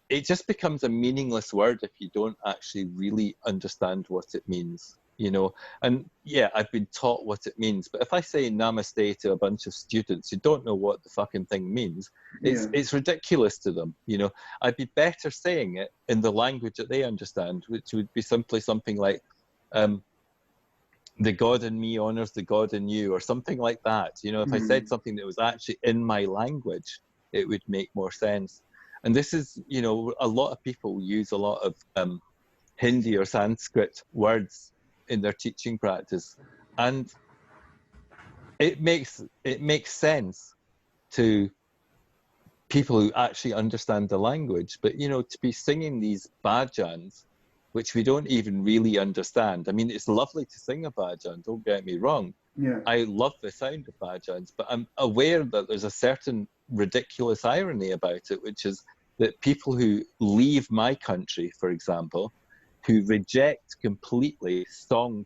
it just becomes a meaningless word if you don't actually really understand what it means, you know. And yeah, I've been taught what it means, but if I say namaste to a bunch of students who don't know what the fucking thing means, it's ridiculous to them, you know. I'd be better saying it in the language that they understand, which would be simply something like, the God in me honors the God in you, or something like that. You know, if I said something that was actually in my language, it would make more sense. And this is, you know, a lot of people use a lot of Hindi or Sanskrit words in their teaching practice, and it makes sense to people who actually understand the language. But, you know, to be singing these bhajans, which we don't even really understand. I mean, it's lovely to sing a bhajan, don't get me wrong. I love the sound of bhajans, but I'm aware that there's a certain ridiculous irony about it, which is that people who leave my country, for example, who reject completely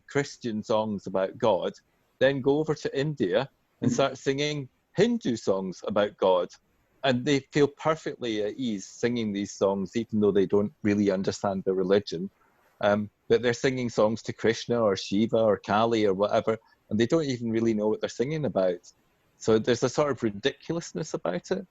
Christian songs about God, then go over to India and start singing Hindu songs about God. And they feel perfectly at ease singing these songs, even though they don't really understand the religion. But they're singing songs to Krishna or Shiva or Kali or whatever, and they don't even really know what they're singing about. So there's a sort of ridiculousness about it.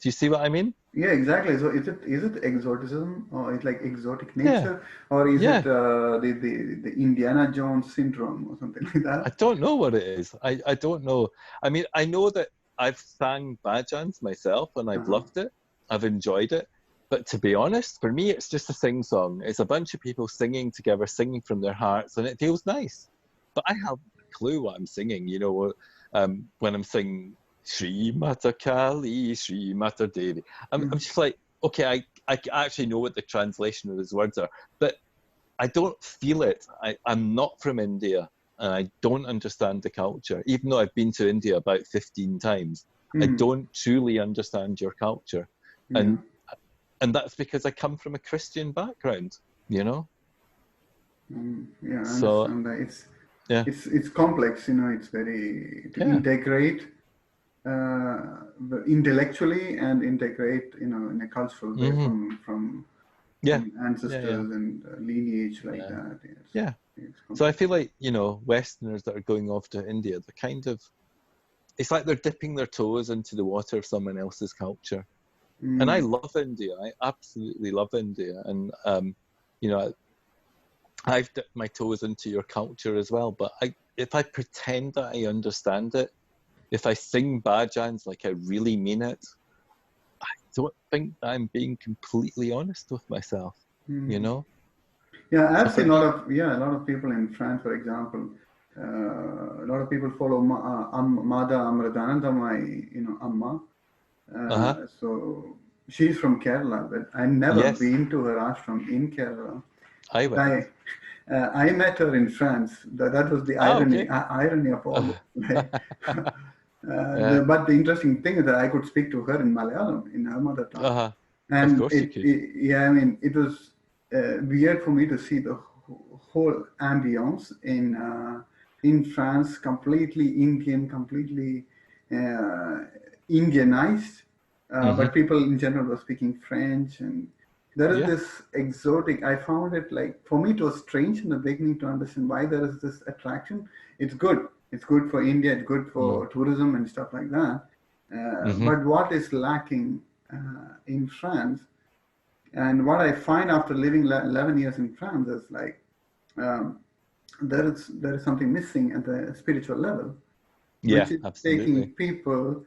Do you see what I mean? Yeah, exactly. So is it exoticism, or it's like exotic nature, or is it the Indiana Jones syndrome or something like that? I don't know what it is. I don't know. I mean, I know that I've sang bhajans myself and I've loved it. I've enjoyed it. But to be honest, for me, it's just a sing song. It's a bunch of people singing together, singing from their hearts, and it feels nice. But I have no clue what I'm singing. You know, when I'm singing Shri Mata Kali, Shri Mata Devi. I'm just like, okay, I actually know what the translation of his words are, but I don't feel it. I'm not from India, and I don't understand the culture. Even though I've been to India about 15 times, I don't truly understand your culture. Yeah. And that's because I come from a Christian background, you know? Yeah, I So, understand that. yeah. It's complex, it's very to integrate intellectually and integrate, in a cultural way from ancestors and lineage like that. Yeah. It's So I complex. feel like, Westerners that are going off to India, they're kind of, it's like they're dipping their toes into the water of someone else's culture. And I love India. I absolutely love India. And, I've dipped my toes into your culture as well. But if I pretend that I understand it, if I sing bhajans like I really mean it, I don't think that I'm being completely honest with myself, you know? Yeah, So I've for seen a me, lot of people in France, for example. A lot of people follow Mada Amritanandamai, Amma. So she's from Kerala, but I've never yes, been to her ashram in Kerala. I But went. I met her in France. That was the Oh, okay. irony of all this. Like, Yeah. but the interesting thing is that I could speak to her in Malayalam, in her mother tongue. Uh-huh. Of And course you could. yeah, I mean, it was weird for me to see the whole ambience in France, completely Indian, completely uh, Indianized, but people in general were speaking French, and there is Yeah. this exotic. I found it like, for me it was strange in the beginning to understand why there is this attraction. It's good. It's good for India. It's good Mm. for tourism and stuff like that. Mm-hmm. But what is lacking in France, and what I find after living 11 years in France is like um, there is something missing at the spiritual level, Yeah, which is taking absolutely. people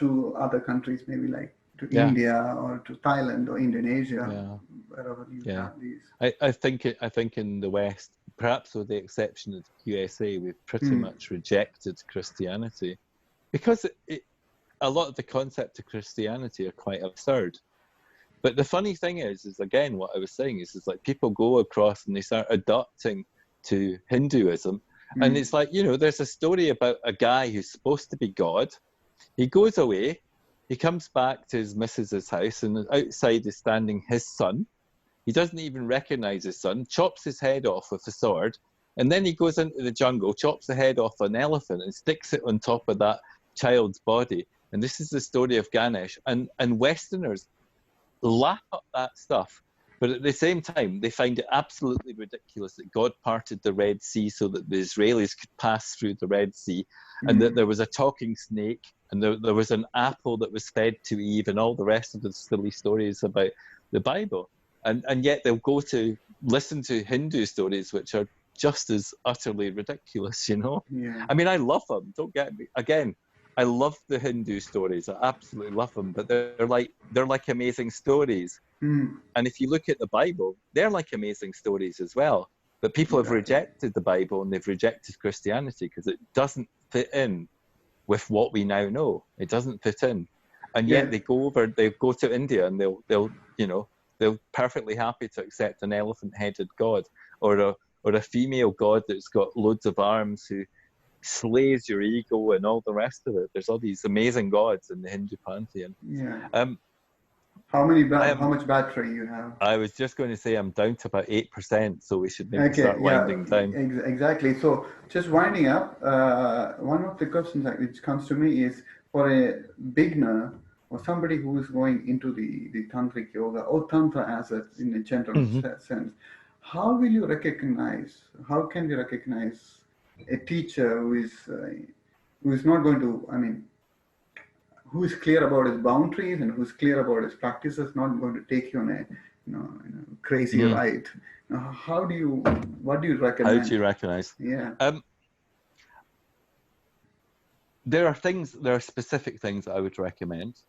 to other countries, maybe like to Yeah. India or to Thailand or Indonesia, Yeah. wherever you Yeah. have these. I think in the West, perhaps with the exception of the USA, we've pretty Hmm. much rejected Christianity because a lot of the concepts of Christianity are quite absurd. But the funny thing is again, what I was saying is like people go across and they start adopting to Hinduism. And Hmm. it's like, there's a story about a guy who's supposed to be God. He goes away, he comes back to his missus's house, and outside is standing his son. He doesn't even recognize his son, chops his head off with a sword, and then he goes into the jungle, chops the head off an elephant, and sticks it on top of that child's body. And this is the story of Ganesh. And Westerners laugh at that stuff, but at the same time, they find it absolutely ridiculous that God parted the Red Sea so that the Israelis could pass through the Red Sea, and that Hmm. there was a talking snake, and there was an apple that was fed to Eve, and all the rest of the silly stories about the Bible. And yet they'll go to listen to Hindu stories, which are just as utterly ridiculous, Yeah. I mean, I love them. Don't get me. Again, I love the Hindu stories. I absolutely love them, but they're like amazing stories. Hmm. And if you look at the Bible, they're like amazing stories as well. But people have Exactly. rejected the Bible and they've rejected Christianity because it doesn't fit in with what we now know. It doesn't fit in. And Yeah. yet they go to India and they'll perfectly happy to accept an elephant-headed god or a female god that's got loads of arms who slays your ego and all the rest of it. There's all these amazing gods in the Hindu pantheon. Yeah. Um, How I'm. much battery you have? I was just going to say I'm down to about 8%, so we should maybe Okay, start yeah, winding down. exactly. So just winding up, one of the questions which comes to me is for a beginner or somebody who is going into the tantric yoga or tantra as in a general Mm-hmm. sense, how will you recognize? How can you recognize a teacher who is not going to? I mean, who is clear about his boundaries and who's clear about his practices, not going to take you on a crazy Mm. ride. Now, what do you How do recommend? you recognize? Yeah. Um, there are specific things that I would recommend.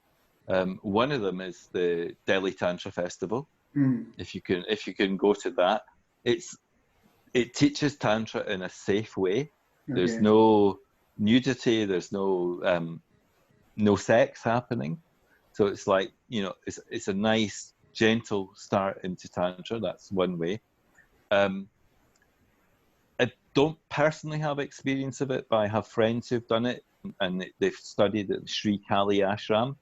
One of them is the Delhi Tantra Festival. Mm. If you can go to that, it teaches Tantra in a safe way. There's Okay. no nudity, there's no no sex happening. So it's like, you know, it's a nice, gentle start into Tantra. That's one way. I don't personally have experience of it, but I have friends who've done it, and they've studied at Sri Kali Ashram,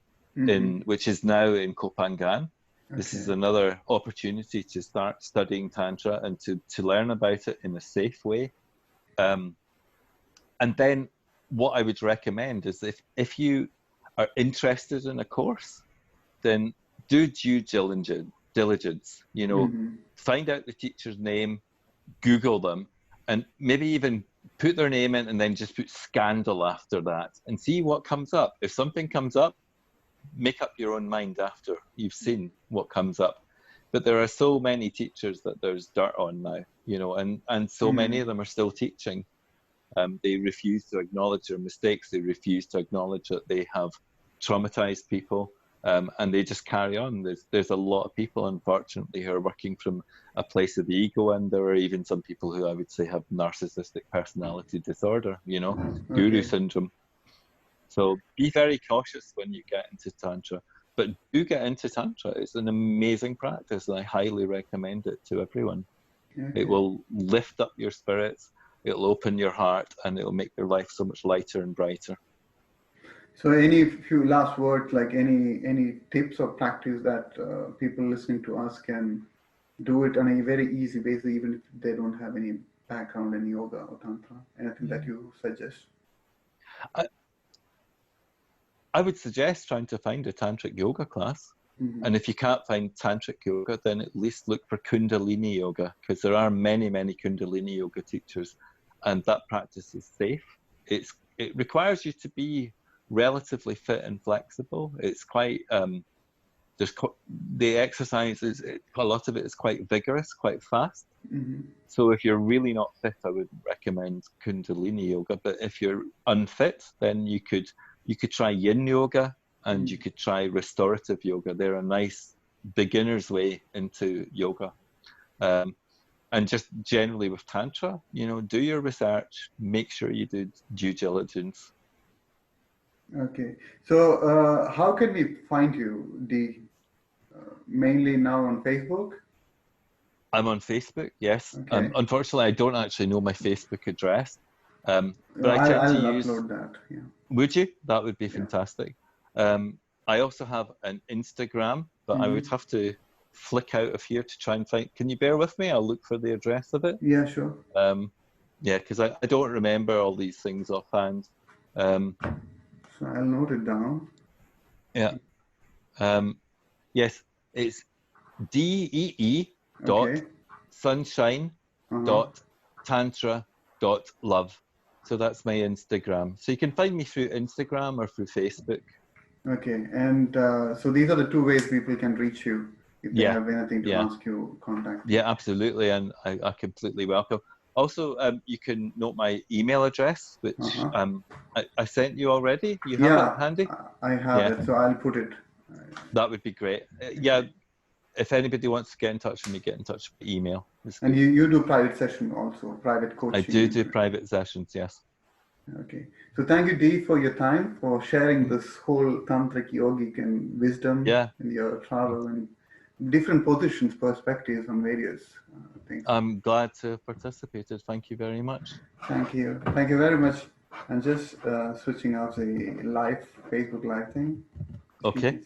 which is now in Kopangan. Okay. This is another opportunity to start studying Tantra and to learn about it in a safe way. And then what I would recommend is if you are interested in a course, then do due diligence, you know, find out the teacher's name, Google them, and maybe even put their name in and then just put scandal after that and see what comes up. If something comes up, make up your own mind after you've seen what comes up. But there are so many teachers that there's dirt on now, you know, and so many of them are still teaching. They refuse to acknowledge their mistakes. They refuse to acknowledge that they have traumatized people. And they just carry on. There's a lot of people, unfortunately, who are working from a place of the ego, and there are even some people who I would say have narcissistic personality disorder, you know, guru syndrome. So be very cautious when you get into Tantra, but do get into Tantra. It's an amazing practice, and I highly recommend it to everyone. It will lift up your spirits, it'll open your heart, and it'll make your life so much lighter and brighter. So any few last words, like any tips or practice that people listening to us can do it on a very easy basis, even if they don't have any background in yoga or Tantra? Anything that you suggest? I would suggest trying to find a Tantric Yoga class. And if you can't find Tantric Yoga, then at least look for Kundalini Yoga, because there are many, many Kundalini Yoga teachers, and that practice is safe. It requires you to be relatively fit and flexible. It's quite the exercise is a lot of it is quite vigorous, quite fast. So if you're really not fit, I would recommend Kundalini Yoga. But if you're unfit, then you could try Yin Yoga, and you could try restorative yoga. They're a nice beginner's way into yoga. And just generally with Tantra, you know, do your research, make sure you do due diligence. Okay, so how can we find you, Dee? Mainly now on Facebook? I'm on Facebook, yes. Unfortunately, I don't actually know my Facebook address, but I tend to use... I'll upload that, yeah. Would you? That would be fantastic. I also have an Instagram, but I would have to flick out of here to try and find... Can you bear with me? I'll look for the address of it. Yeah, sure. Yeah, because I don't remember all these things offhand. So I'll note it down. Yeah. Yes, it's DEE dot sunshine dot tantra dot love. So that's my Instagram. So you can find me through Instagram or through Facebook. Okay, and so these are the two ways people can reach you. If they have anything to ask you, contact you. Yeah, absolutely, and I completely welcome. Also, you can note my email address, which I sent you already. You have it handy? I have it, so I'll put it. That would be great. Yeah, if anybody wants to get in touch with me, get in touch with email. And you do private session also, private coaching? I do private sessions, yes. Okay. So thank you, Dee, for your time, for sharing this whole Tantric yogic and wisdom in your travel and different positions, perspectives on various things. I'm glad to have participated. Thank you very much. Thank you. Thank you very much. And just switching off the live, Facebook live thing. Okay.